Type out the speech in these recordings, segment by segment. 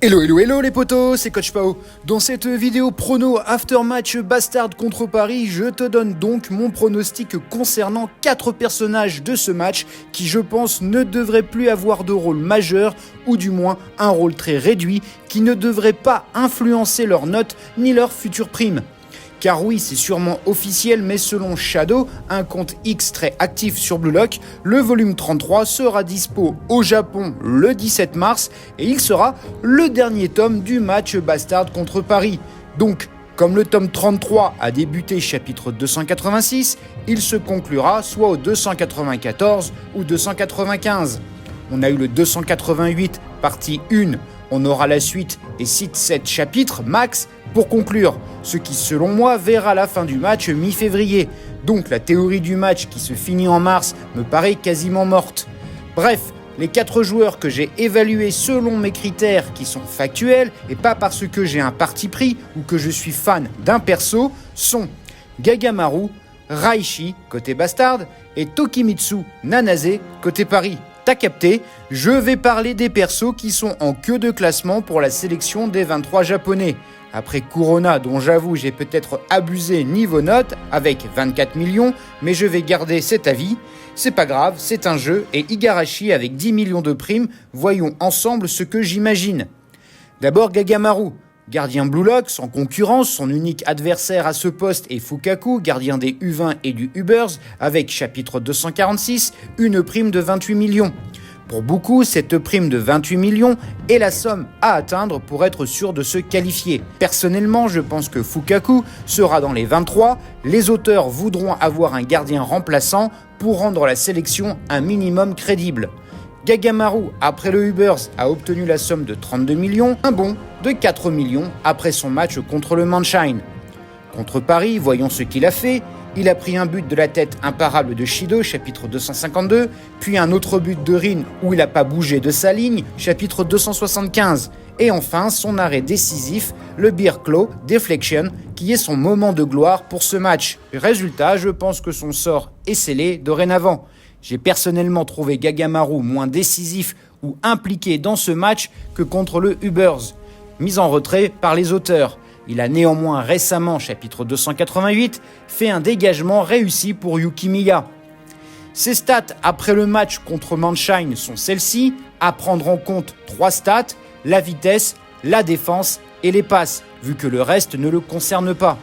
Hello les potos, c'est Coach Pao. Dans cette vidéo prono after match Bastard contre Paris, je te donne donc mon pronostic concernant 4 personnages de ce match qui je pense ne devraient plus avoir de rôle majeur ou du moins un rôle très réduit qui ne devrait pas influencer leurs notes ni leurs futures primes. Car oui, c'est sûrement officiel, mais selon Shadow, un compte X très actif sur Blue Lock, le volume 33 sera dispo au Japon le 17 mars et il sera le dernier tome du match Bastard contre Paris. Donc, comme le tome 33 a débuté chapitre 286, il se conclura soit au 294 ou 295. On a eu le 288 partie 1, on aura la suite et cite 7 chapitres max pour conclure, ce qui selon moi verra la fin du match mi-février. Donc la théorie du match qui se finit en mars me paraît quasiment morte. Bref, les 4 joueurs que j'ai évalués selon mes critères qui sont factuels et pas parce que j'ai un parti pris ou que je suis fan d'un perso sont Gagamaru, Raishi côté Bastard et Tokimitsu Nanase côté Paris. T'as capté, je vais parler des persos qui sont en queue de classement pour la sélection des 23 japonais. Après Kurona, dont j'avoue j'ai peut-être abusé niveau note, avec 24 millions, mais je vais garder cet avis. C'est pas grave, c'est un jeu, et Igarashi avec 10 millions de primes, voyons ensemble ce que j'imagine. D'abord Gagamaru, gardien Blue Lock, sans concurrence, son unique adversaire à ce poste est Fukaku, gardien des U20 et du Ubers, avec chapitre 246, une prime de 28 millions. Pour beaucoup, cette prime de 28 millions est la somme à atteindre pour être sûr de se qualifier. Personnellement, je pense que Fukaku sera dans les 23. Les auteurs voudront avoir un gardien remplaçant pour rendre la sélection un minimum crédible. Gagamaru, après le Ubers, a obtenu la somme de 32 millions, un bond de 4 millions après son match contre le Manshine. Contre Paris, voyons ce qu'il a fait. Il a pris un but de la tête imparable de Shido, chapitre 252, puis un autre but de Rin où il n'a pas bougé de sa ligne, chapitre 275. Et enfin, son arrêt décisif, le Beer Claw Deflection, qui est son moment de gloire pour ce match. Résultat, je pense que son sort est scellé dorénavant. J'ai personnellement trouvé Gagamaru moins décisif ou impliqué dans ce match que contre le Ubers, mis en retrait par les auteurs. Il a néanmoins récemment, chapitre 288, fait un dégagement réussi pour Yukimiya. Ses stats après le match contre Manshine sont celles-ci, à prendre en compte 3 stats, la vitesse, la défense et les passes, vu que le reste ne le concerne pas.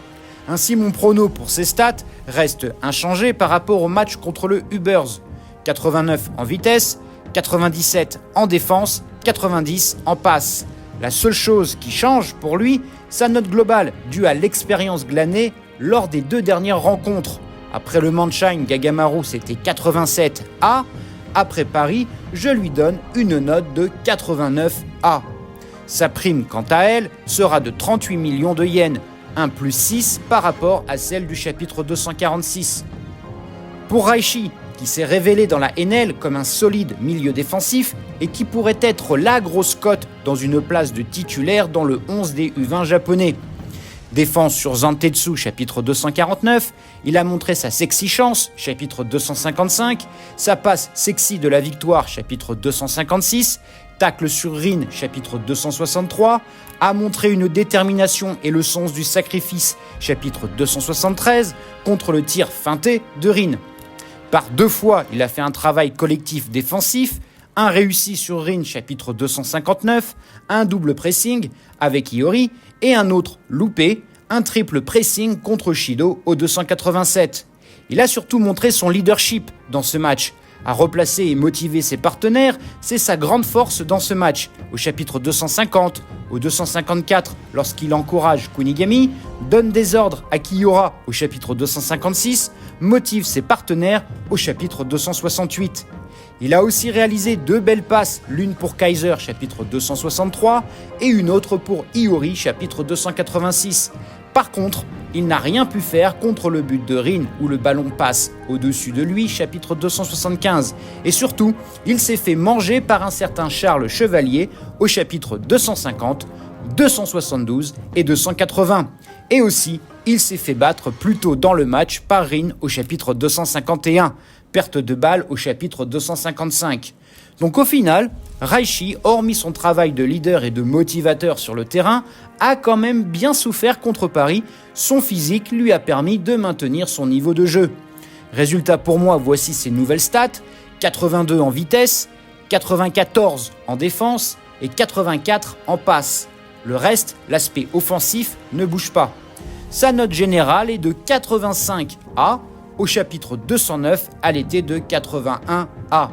Ainsi, mon prono pour ces stats reste inchangé par rapport au match contre le Ubers. 89 en vitesse, 97 en défense, 90 en passe. La seule chose qui change pour lui, sa note globale due à l'expérience glanée lors des 2 dernières rencontres. Après le Manshine, Gagamaru c'était 87A. Après Paris, je lui donne une note de 89A. Sa prime, quant à elle, sera de 38 millions de yens, un plus 6 par rapport à celle du chapitre 246. Pour Raishi, qui s'est révélé dans la NL comme un solide milieu défensif et qui pourrait être la grosse cote dans une place de titulaire dans le 11 des U20 japonais. Défense sur Zantetsu, chapitre 249, il a montré sa sexy chance, chapitre 255, sa passe sexy de la victoire, chapitre 256, tacle sur Rin, chapitre 263, a montré une détermination et le sens du sacrifice, chapitre 273, contre le tir feinté de Rin. Par 2 fois, il a fait un travail collectif défensif, un réussi sur Rin, chapitre 259, un double pressing avec Iori et un autre loupé, un triple pressing contre Shido au 287. Il a surtout montré son leadership dans ce match. À replacer et motiver ses partenaires, c'est sa grande force dans ce match. Au chapitre 250, au 254, lorsqu'il encourage Kunigami, donne des ordres à Kiyora au chapitre 256, motive ses partenaires au chapitre 268. Il a aussi réalisé 2 belles passes, l'une pour Kaiser, chapitre 263, et une autre pour Iori, chapitre 286. Par contre, il n'a rien pu faire contre le but de Rin où le ballon passe au-dessus de lui, chapitre 275. Et surtout, il s'est fait manger par un certain Charles Chevalier au chapitre 250, 272 et 280. Et aussi, il s'est fait battre plus tôt dans le match par Rin au chapitre 251. Perte de balle au chapitre 255. Donc au final, Raichi, hormis son travail de leader et de motivateur sur le terrain, a quand même bien souffert contre Paris. Son physique lui a permis de maintenir son niveau de jeu. Résultat pour moi, voici ses nouvelles stats: 82 en vitesse, 94 en défense et 84 en passe. Le reste, l'aspect offensif, ne bouge pas. Sa note générale est de 85A, au chapitre 209 à l'été de 81A.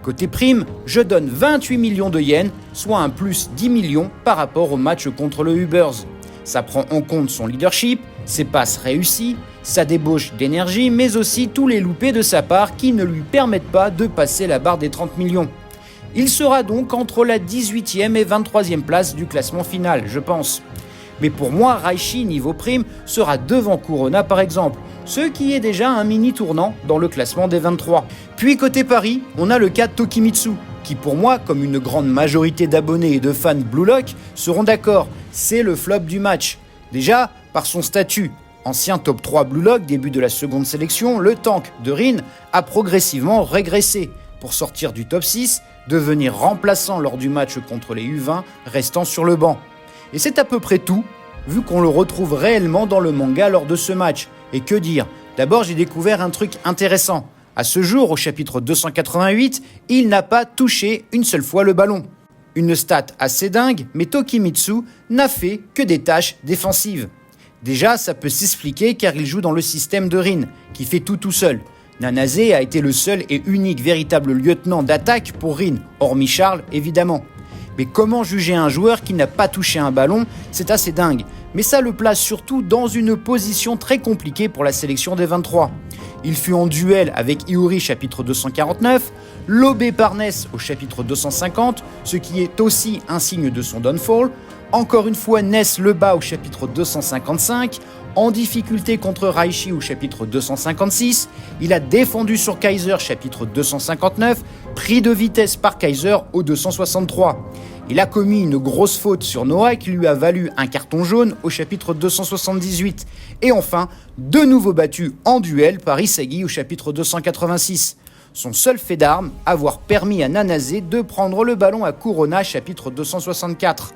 Côté prime, je donne 28 millions de yens, soit un plus 10 millions par rapport au match contre le Ubers. Ça prend en compte son leadership, ses passes réussies, sa débauche d'énergie, mais aussi tous les loupés de sa part qui ne lui permettent pas de passer la barre des 30 millions. Il sera donc entre la 18e et 23e place du classement final, je pense. Mais pour moi, Raichi, niveau prime, sera devant Corona par exemple, ce qui est déjà un mini tournant dans le classement des 23. Puis côté Paris, on a le cas de Tokimitsu, qui pour moi, comme une grande majorité d'abonnés et de fans Blue Lock, seront d'accord, c'est le flop du match. Déjà, par son statut, ancien top 3 Blue Lock, début de la seconde sélection, le tank de Rin a progressivement régressé pour sortir du top 6, devenir remplaçant lors du match contre les U20, restant sur le banc. Et c'est à peu près tout, vu qu'on le retrouve réellement dans le manga lors de ce match. Et que dire? D'abord, j'ai découvert un truc intéressant. À ce jour, au chapitre 288, il n'a pas touché une seule fois le ballon. Une stat assez dingue, mais Tokimitsu n'a fait que des tâches défensives. Déjà, ça peut s'expliquer car il joue dans le système de Rin, qui fait tout seul. Nanase a été le seul et unique véritable lieutenant d'attaque pour Rin, hormis Charles évidemment. Mais comment juger un joueur qui n'a pas touché un ballon? C'est assez dingue. Mais ça le place surtout dans une position très compliquée pour la sélection des 23. Il fut en duel avec Iori chapitre 249, lobé par Ness au chapitre 250, ce qui est aussi un signe de son downfall. Encore une fois, Ness le bat au chapitre 255, en difficulté contre Raichi au chapitre 256, il a défendu sur Kaiser chapitre 259, pris de vitesse par Kaiser au 263. Il a commis une grosse faute sur Noah qui lui a valu un carton jaune au chapitre 278. Et enfin, de nouveau battu en duel par Isagi au chapitre 286. Son seul fait d'arme, avoir permis à Nanase de prendre le ballon à Corona chapitre 264.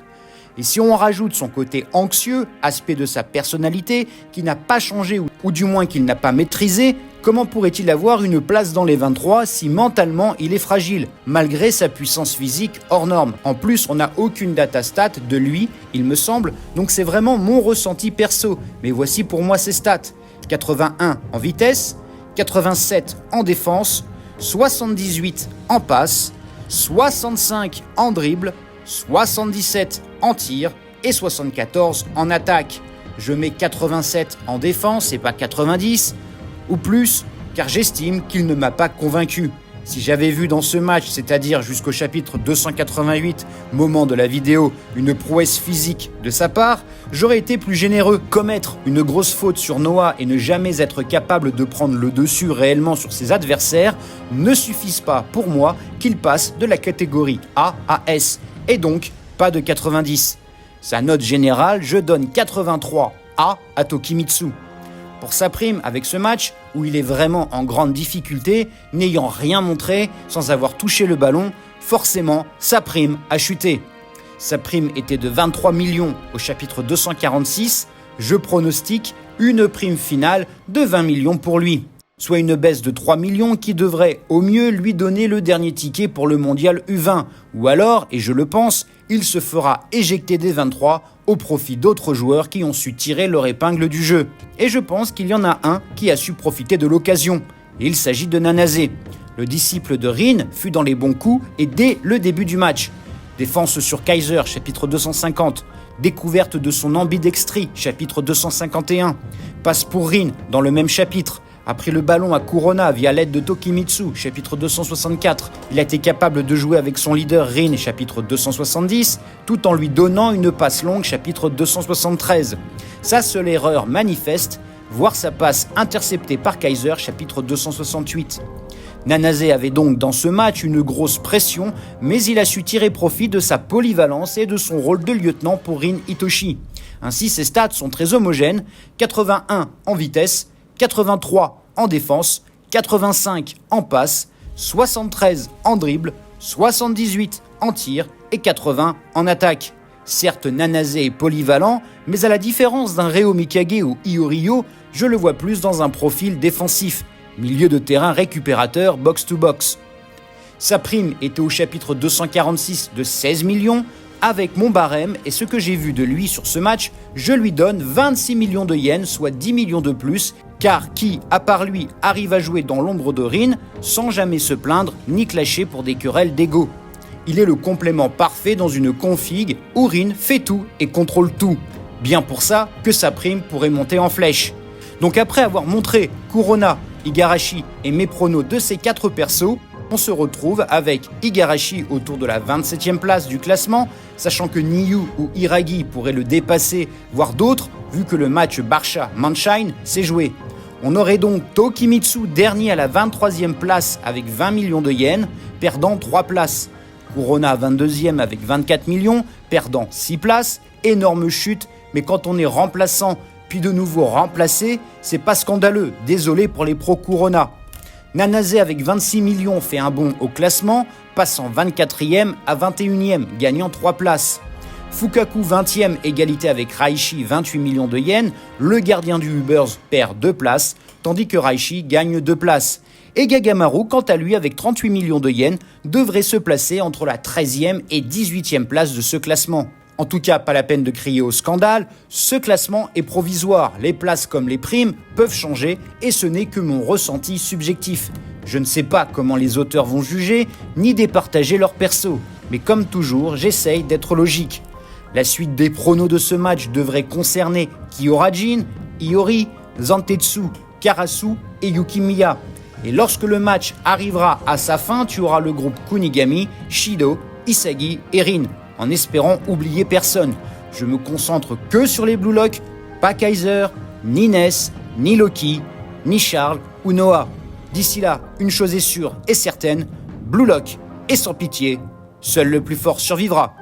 Et si on rajoute son côté anxieux, aspect de sa personnalité, qui n'a pas changé ou du moins qu'il n'a pas maîtrisé, comment pourrait-il avoir une place dans les 23 si mentalement il est fragile, malgré sa puissance physique hors norme? En plus, on n'a aucune data stat de lui, il me semble, donc c'est vraiment mon ressenti perso. Mais voici pour moi ses stats: 81 en vitesse, 87 en défense, 78 en passe, 65 en dribble, 77 en tir et 74 en attaque. Je mets 87 en défense et pas 90 ou plus, car j'estime qu'il ne m'a pas convaincu. Si j'avais vu dans ce match, c'est-à-dire jusqu'au chapitre 288, moment de la vidéo, une prouesse physique de sa part, j'aurais été plus généreux. Commettre une grosse faute sur Noah et ne jamais être capable de prendre le dessus réellement sur ses adversaires ne suffisent pas pour moi qu'il passe de la catégorie A à S, et donc pas de 90. Sa note générale, je donne 83A à Tokimitsu. Pour sa prime avec ce match, où il est vraiment en grande difficulté, n'ayant rien montré, sans avoir touché le ballon, forcément, sa prime a chuté. Sa prime était de 23 millions au chapitre 246, je pronostique une prime finale de 20 millions pour lui. Soit une baisse de 3 millions qui devrait au mieux lui donner le dernier ticket pour le mondial U20. Ou alors, et je le pense, il se fera éjecter des 23 au profit d'autres joueurs qui ont su tirer leur épingle du jeu. Et je pense qu'il y en a un qui a su profiter de l'occasion. Et il s'agit de Nanase. Le disciple de Rin fut dans les bons coups et dès le début du match. Défense sur Kaiser, chapitre 250. Découverte de son ambidextrie, chapitre 251. Passe pour Rin dans le même chapitre. A pris le ballon à Corona via l'aide de Tokimitsu, chapitre 264. Il a été capable de jouer avec son leader Rin, chapitre 270, tout en lui donnant une passe longue, chapitre 273. Sa seule erreur manifeste, voir sa passe interceptée par Kaiser, chapitre 268. Nanase avait donc dans ce match une grosse pression, mais il a su tirer profit de sa polyvalence et de son rôle de lieutenant pour Rin Itoshi. Ainsi, ses stats sont très homogènes, 81 en vitesse, 83 en défense, 85 en passe, 73 en dribble, 78 en tir et 80 en attaque. Certes, Nanase est polyvalent, mais à la différence d'un Reo Mikage ou Iorio, je le vois plus dans un profil défensif, milieu de terrain récupérateur box-to-box. Sa prime était au chapitre 246 de 16 millions. Avec mon barème et ce que j'ai vu de lui sur ce match, je lui donne 26 millions de yens, soit 10 millions de plus, car qui, à part lui, arrive à jouer dans l'ombre de Rin sans jamais se plaindre ni clasher pour des querelles d'ego. Il est le complément parfait dans une config où Rin fait tout et contrôle tout. Bien pour ça que sa prime pourrait monter en flèche. Donc après avoir montré Kurona, Igarashi et mes pronos de ces 4 persos, on se retrouve avec Igarashi autour de la 27e place du classement, sachant que Niyu ou Iragi pourraient le dépasser, voire d'autres, vu que le match Barça-Manshine s'est joué. On aurait donc Tokimitsu dernier à la 23e place avec 20 millions de yens, perdant 3 places. Kurona 22e avec 24 millions, perdant 6 places. Énorme chute, mais quand on est remplaçant puis de nouveau remplacé, c'est pas scandaleux, désolé pour les pro Kurona. Nanase avec 26 millions fait un bond au classement, passant 24e à 21e, gagnant 3 places. Fukaku 20e, égalité avec Raishi, 28 millions de yens, le gardien du Ubers perd 2 places, tandis que Raishi gagne 2 places. Et Gagamaru, quant à lui, avec 38 millions de yens, devrait se placer entre la 13e et 18e place de ce classement. En tout cas, pas la peine de crier au scandale, ce classement est provisoire, les places comme les primes peuvent changer et ce n'est que mon ressenti subjectif. Je ne sais pas comment les auteurs vont juger, ni départager leur perso, mais comme toujours, j'essaye d'être logique. La suite des pronos de ce match devrait concerner Kyorajin, Iori, Zantetsu, Karasu et Yukimiya. Et lorsque le match arrivera à sa fin, tu auras le groupe Kunigami, Shido, Isagi et Rin. En espérant oublier personne. Je me concentre que sur les Blue Lock, pas Kaiser, ni Ness, ni Loki, ni Charles ou Noah. D'ici là, une chose est sûre et certaine, Blue Lock et sans pitié, seul le plus fort survivra.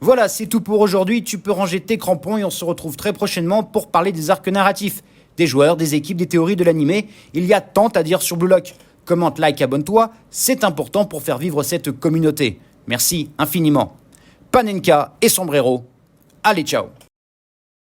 Voilà, c'est tout pour aujourd'hui, tu peux ranger tes crampons et on se retrouve très prochainement pour parler des arcs narratifs, des joueurs, des équipes, des théories de l'animé. Il y a tant à dire sur Blue Lock. Commente, like, abonne-toi, c'est important pour faire vivre cette communauté. Merci infiniment. Panenka et Sombrero. Allez, ciao!